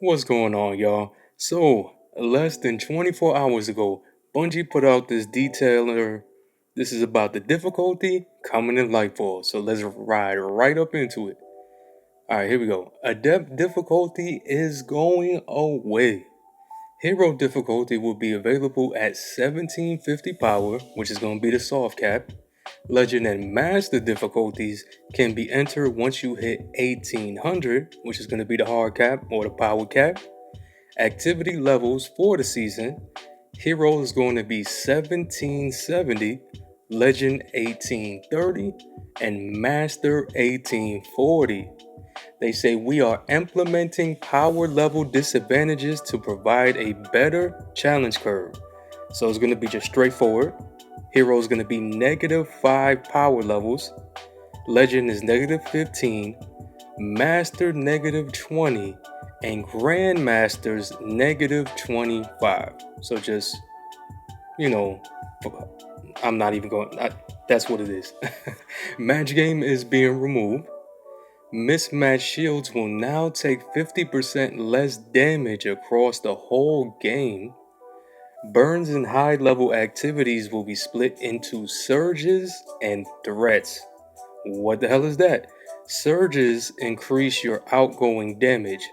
What's going on, y'all? So, less than 24 hours ago, Bungie put out this detailer. This is about the difficulty coming in Lightfall. So let's ride right up into it. Alright, here we go. Adept difficulty is going away. Hero difficulty will be available at 1750 power, which is going to be the soft cap. Legend and Master difficulties can be entered once you hit 1800, which is going to be the hard cap or the power cap. Activity levels for the season: Hero is going to be 1770, Legend 1830, and Master 1840. They say we are implementing power level disadvantages to provide a better challenge curve. So it's going to be just straightforward. Hero is going to be -5 power levels. Legend is -15. Master -20. And Grandmaster's -25. So just, I'm not even going, that's what it is. Match game is being removed. Mismatched shields will now take 50% less damage across the whole game. Burns and high level activities will be split into surges and threats. What the hell is that? Surges increase your outgoing damage.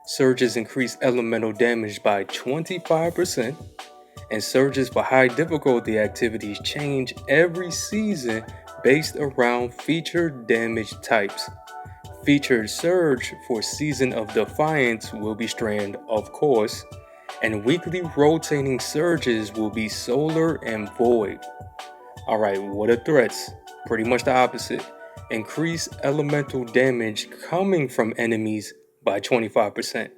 Surges increase elemental damage by 25%, and surges for high difficulty activities change every season based around featured damage types. Featured surge for Season of Defiance will be Strand, of course, and weekly rotating surges will be Solar and Void. Alright, what are threats? Pretty much the opposite. Increase elemental damage coming from enemies by 25%.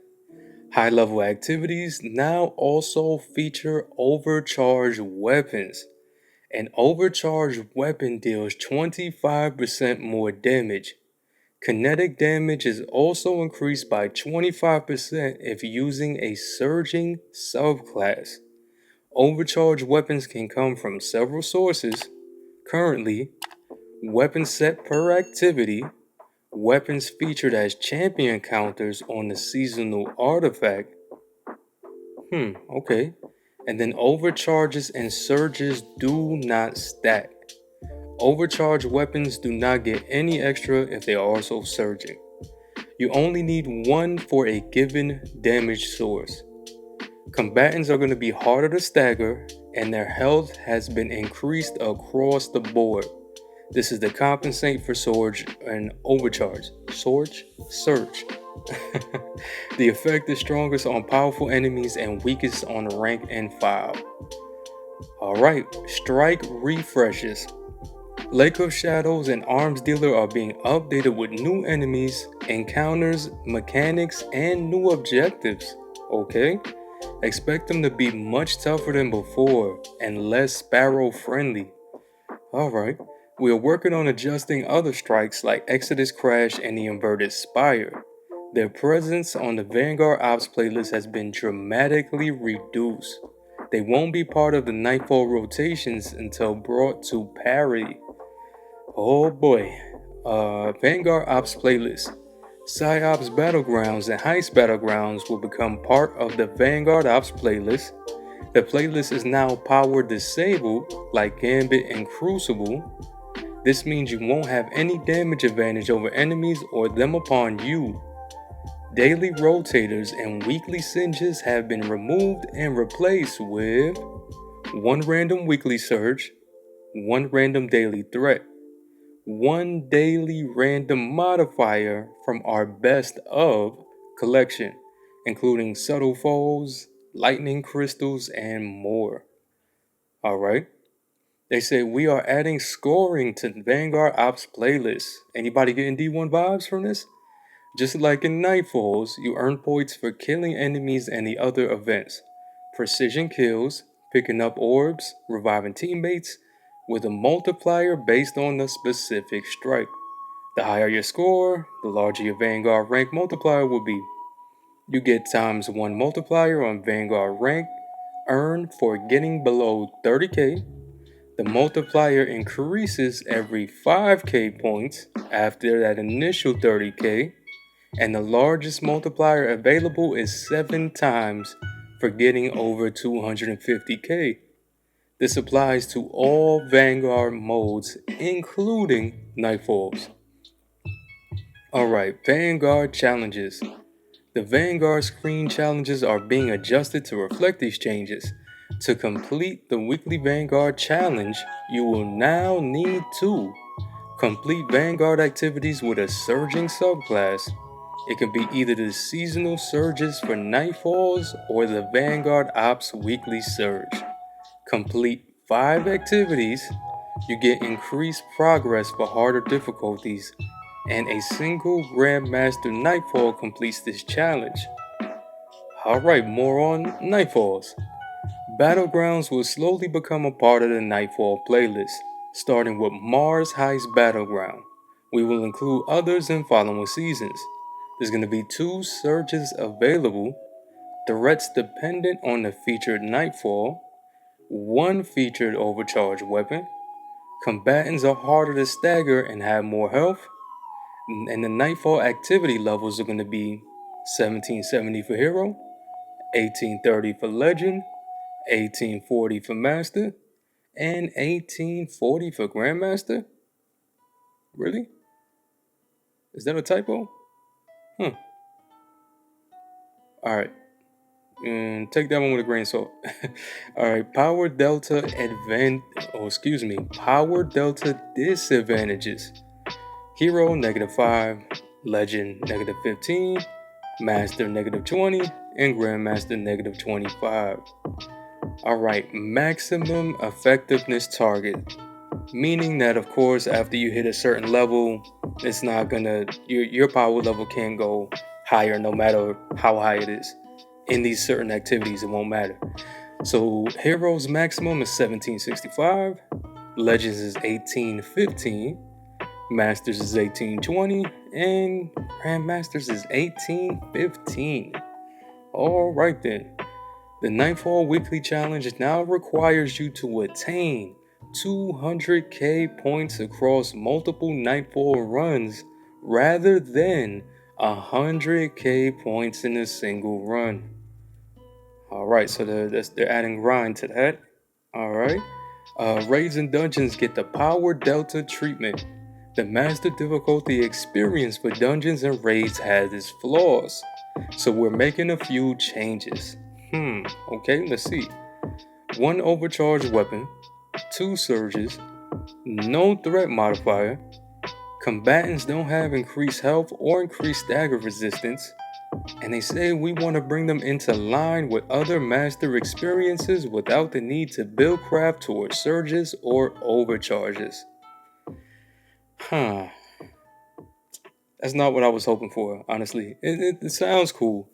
High level activities now also feature overcharged weapons. An overcharged weapon deals 25% more damage. Kinetic damage is also increased by 25% if using a surging subclass. Overcharged weapons can come from several sources. Currently, weapon set per activity, weapons featured as champion counters on the seasonal artifact. Okay. And then overcharges and surges do not stack. Overcharged weapons do not get any extra if they are also surging. You only need one for a given damage source. Combatants are going to be harder to stagger, and their health has been increased across the board. This is to compensate for surge and overcharge. Surge? The effect is strongest on powerful enemies and weakest on rank and file. Alright, strike refreshes. Lake of Shadows and Arms Dealer are being updated with new enemies, encounters, mechanics, and new objectives. Okay? Expect them to be much tougher than before and less sparrow friendly. Alright, we are working on adjusting other strikes like Exodus Crash and the Inverted Spire. Their presence on the Vanguard Ops playlist has been dramatically reduced. They won't be part of the Nightfall rotations until brought to parity. Oh boy. Vanguard Ops playlist. PsyOps Battlegrounds and Heist Battlegrounds will become part of the Vanguard Ops playlist. The playlist is now power disabled like Gambit and Crucible. This means you won't have any damage advantage over enemies or them upon you. Daily rotators and weekly singes have been removed and replaced with 1 random weekly surge, 1 random daily threat, 1 daily random modifier from our best of collection, including subtle foes, lightning crystals, and more. Alright. They say we are adding scoring to Vanguard Ops playlist. Anybody getting D1 vibes from this? Just like in Nightfalls, you earn points for killing enemies and the other events. Precision kills, picking up orbs, reviving teammates, with a multiplier based on the specific strike. The higher your score, the larger your Vanguard rank multiplier will be. You get ×1 multiplier on Vanguard rank earned for getting below 30k. The multiplier increases every 5k points after that initial 30k. and the largest multiplier available is 7 times for getting over 250k. This applies to all Vanguard modes, including Nightfalls. Alright, Vanguard Challenges. The Vanguard screen challenges are being adjusted to reflect these changes. To complete the weekly Vanguard challenge, you will now need to complete Vanguard activities with a surging subclass. It can be either the seasonal surges for Nightfalls or the Vanguard Ops weekly surge. Complete 5 activities, you get increased progress for harder difficulties, and a single Grandmaster Nightfall completes this challenge. Alright, more on Nightfalls. Battlegrounds will slowly become a part of the Nightfall playlist, starting with Mars Heist Battleground. We will include others in following seasons. There's going to be 2 surges available, threats dependent on the featured Nightfall, 1 featured Overcharge weapon, combatants are harder to stagger and have more health, and the Nightfall activity levels are going to be 1770 for Hero, 1830 for Legend, 1840 for Master, and 1840 for Grandmaster? Really? Is that a typo? Alright. Take that one with a grain of salt. Alright, Power Delta disadvantages. Hero -5, Legend -15, Master -20, and Grandmaster -25. Alright, maximum effectiveness target. Meaning that, of course, after you hit a certain level, it's not gonna, your power level can't go higher no matter how high it is. In these certain activities, it won't matter. So, Heroes maximum is 1765, Legends is 1815, Masters is 1820, and Grandmasters is 1815. Alright then. The Nightfall Weekly Challenge now requires you to attain 200k points across multiple Nightfall runs rather than 100k points in a single run. Alright, so they're adding grind to that. Alright. Raids and dungeons get the Power Delta treatment. The master difficulty experience for dungeons and raids has its flaws, so we're making a few changes. Okay, let's see. 1 overcharge weapon, 2 surges, no threat modifier, combatants don't have increased health or increased stagger resistance, and they say we want to bring them into line with other master experiences without the need to build craft towards surges or overcharges. That's not what I was hoping for, honestly. It sounds cool,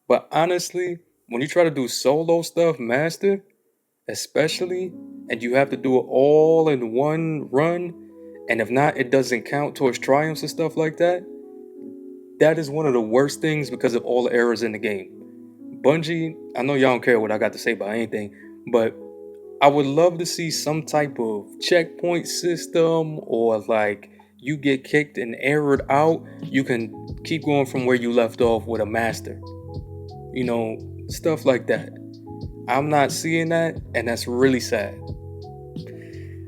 but honestly, when you try to do solo stuff master, especially, and you have to do it all in one run, and if not, it doesn't count towards triumphs and stuff like that, that is one of the worst things because of all the errors in the game. Bungie, I know y'all don't care what I got to say about anything, but I would love to see some type of checkpoint system, or like you get kicked and errored out, you can keep going from where you left off with a master. You know, stuff like that. I'm not seeing that, and that's really sad.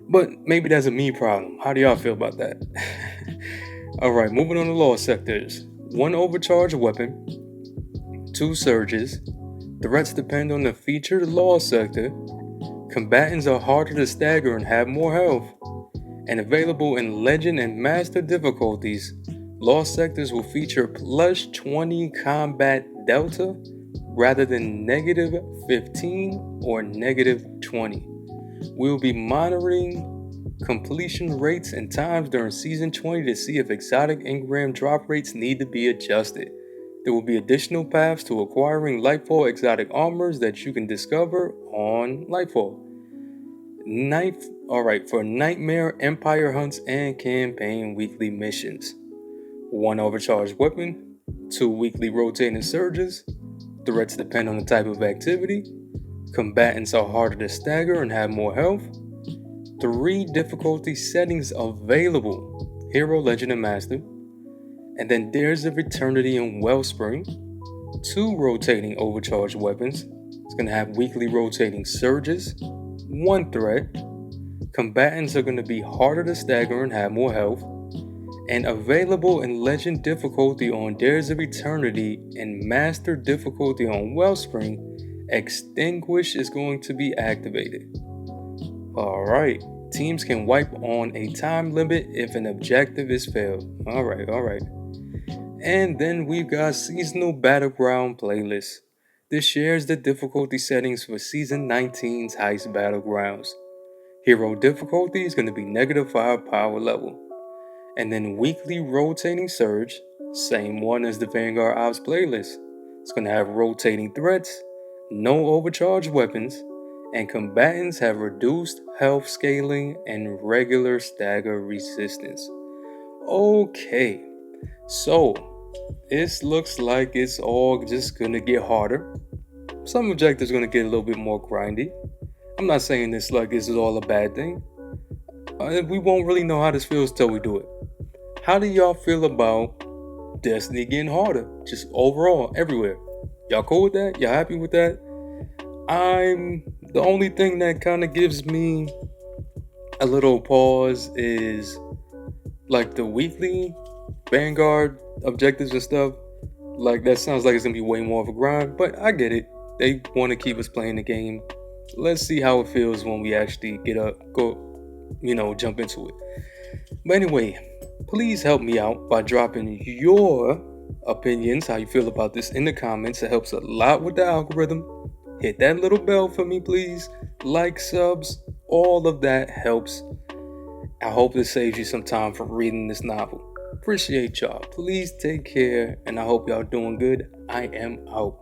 But maybe that's a me problem. How do y'all feel about that? Alright, moving on to law sectors. 1 overcharge weapon, 2 surges, threats depend on the featured law sector, combatants are harder to stagger and have more health, and available in legend and master difficulties, law sectors will feature +20 combat delta rather than -15 or -20. We will be monitoring completion rates and times during Season 20 to see if exotic engram drop rates need to be adjusted. There will be additional paths to acquiring Lightfall exotic armors that you can discover on Lightfall. Alright, for Nightmare, Empire Hunts, and Campaign Weekly Missions. 1 overcharged weapon, 2 weekly rotating surges, threats depend on the type of activity, combatants are harder to stagger and have more health, 3 difficulty settings available, Hero, Legend, and Master, And then Dares of Eternity and Wellspring, 2 rotating overcharge weapons. It's going to have weekly rotating surges, 1 threat. Combatants are going to be harder to stagger and have more health. And available in Legend difficulty on Dares of Eternity and Master difficulty on Wellspring, Extinguish is going to be activated. Alright, teams can wipe on a time limit if an objective is failed. Alright. And then we've got Seasonal Battleground Playlist. This shares the difficulty settings for Season 19's Heist Battlegrounds. Hero difficulty is going to be -5 power level. And then weekly rotating surge, same one as the Vanguard Ops playlist. It's going to have rotating threats, no overcharge weapons, and combatants have reduced health scaling and regular stagger resistance. Okay, so this looks like it's all just going to get harder. Some objectives are going to get a little bit more grindy. I'm not saying this like this is all a bad thing. We won't really know how this feels till we do it. How do y'all feel about Destiny getting harder? Just overall, everywhere. Y'all cool with that? Y'all happy with that? The only thing that kind of gives me a little pause is like the weekly Vanguard objectives and stuff. Like that sounds like it's gonna be way more of a grind, but I get it. They want to keep us playing the game. Let's see how it feels when we actually jump into it. But anyway, please help me out by dropping your opinions, how you feel about this in the comments. It helps a lot with the algorithm. Hit that little bell for me, please. Like, subs, all of that helps. I hope this saves you some time for reading this novel. Appreciate y'all. Please take care, and I hope y'all doing good. I am out.